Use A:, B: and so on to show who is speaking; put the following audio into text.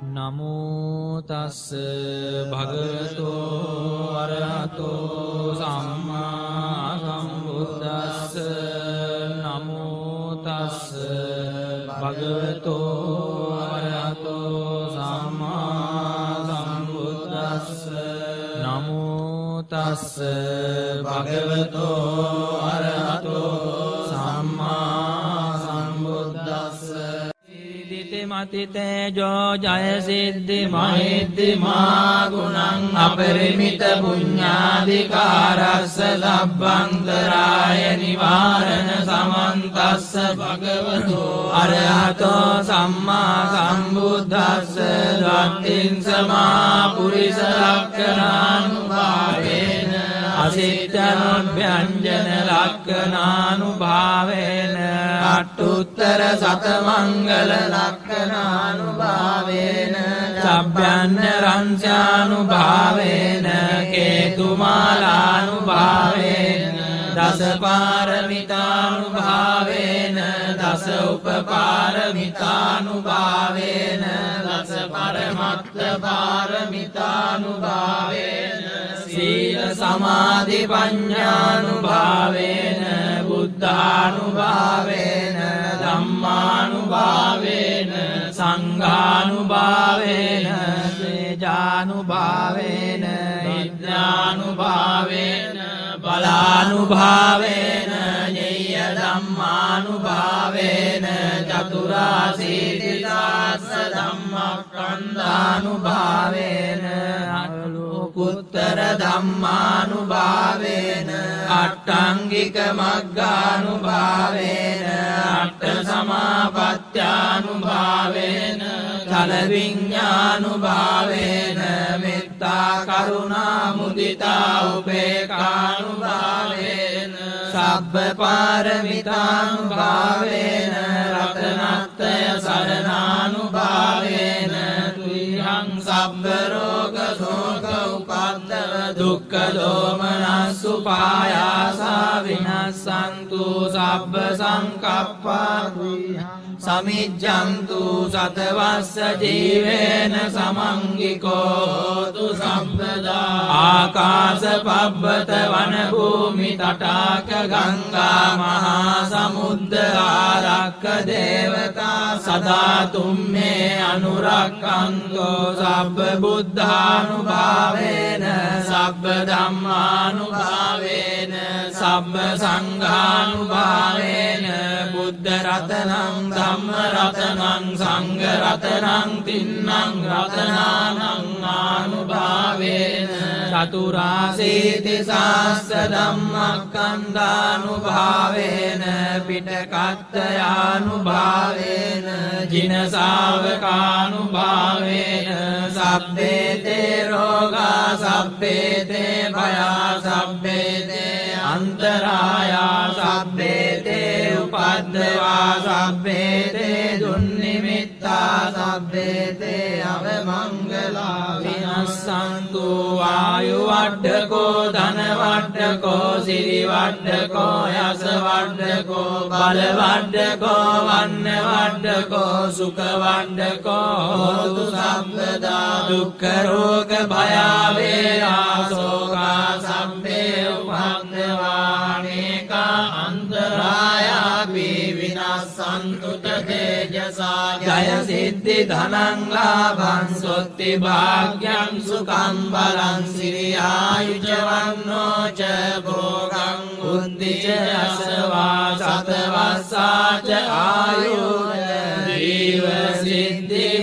A: නමෝ තස්ස භගවතෝ අරහතෝ සම්මා සම්බුද්දස්ස නමෝ තස්ස භගවතෝ අරහතෝ සම්මා සම්බුද්දස්ස නමෝ තස්ස භගවතෝ අරහතෝ සම්මා සම්බුද්දස්ස මතිතේජෝ ජය සිද්ධි මහිද්දි මා ගුණං අපරිමිත පුඤ්ඤාධිකාරස්ස ලබ්බන්තරාය නිවාරණ සමන්තස්ස භගවතෝ අරහතෝ සම්මා සම්බුද්දස්ස දත්තිං සමා පුරිස ලක්ඛණානුභාවේන අසිට්ඨනොභ්‍යංජන ලක්ඛණානුභාවේන අට්ඨුත්තර සතමංගල ලක්ඛණානුභාවේන සබ්බ්‍යඤ්ඤ රංසානුභාවේන කේතුමාලානුභාවේන දස පාරමිතානුභාවේන දස උපපාරමිතානුභාවේන දස පරමත්ත පාරමිතානුභාවේන සීල සමාධි පඤ්ඤානුභාවේන බුද්ධානුභාවේන ධම්මානුභාවේන සංඝානුභාවේන තේජානුභාවේන විද්‍යානුභාවේන බලානුභාවේන ඤෙය්‍ය ධම්මානුභාවේන චතුරාසීතිදාස්ස ධම්මස්කන්ධානුභාවේන අනුකුත්තර ධම්මානුභාවේන අට්ඨංගික මග්ගානුභාවේන අට්ඨ සමාපත්ත්‍යානුභාවේන චල විඤ්ඤානුභාවේන මෙත්තා කරුණා මුදිතා උපේක්ඛානුභාවේන සබ්බ පාරමිතානුභාවේන රතනත්‍රය සරණානුභාවේන තුයං සබ්බ රෝග ශෝක උපද්දව දුක්ඛ දෝමනස්සු පායාසා විනස්සන්තු සබ්බ සංකප්පා සමිජ්ජන්තු සතවස්ස ජීවේන සමංගිකෝ හෝතු සම්පදා ආකාශ පබ්බත වන භූමි තටාක ගංගා මහා සමුද්ද ආරක්ක දේවතා සදා තුම්මේ අනුරක්ඛන්තෝ සබ්බ බුද්ධානුභාවේන සබ්බ ධම්මානුභාවේන සබ්බ සංඝානුභාවේන බුද්ධ රතනං ධම්ම රතනං සංඝ රතනං තින්නං රතනානං ආනුභාවේන චතුරාසීති සාස්ස ධම්මස්කන්ධානුභාවේන පිටකත්තයානුභාවේන ජින ශාවකානුභාවේන සබ්බේතේ රෝගා සබ්බේතේ භයා සබ්බේතේ අන්තරායා සබ්බේතේ උපද්දවා සබ්බේතේ දුන්නිමිත්තා සබ්බේතේ අවමංගලා විනස්සන්තු ආයු වඩ්ඩකෝ ධන වඩ්ඩකෝ සිරි වඩ්ඩකෝ යස වඩ්ඩකෝ බල වඩ්ඩකෝ වන්න වඩ්ඩකෝ සුඛ වඩ්ඩකෝ හෝතු සම්පදා දුක්ඛ රෝග භය වේරා ශෝකා සම්පේ උපද්දවානේකා අන්තරායාපි විනස්සන්තු තේජසා ජය සිද්ධි ධනං ලාභං සොත්ති භාග්‍යං සුඛං බලං සිරියායුජ වන්නෝ ච භෝගං උද්ධිච අසවා සතවස්සාච ආයු ජීව සිද්ධි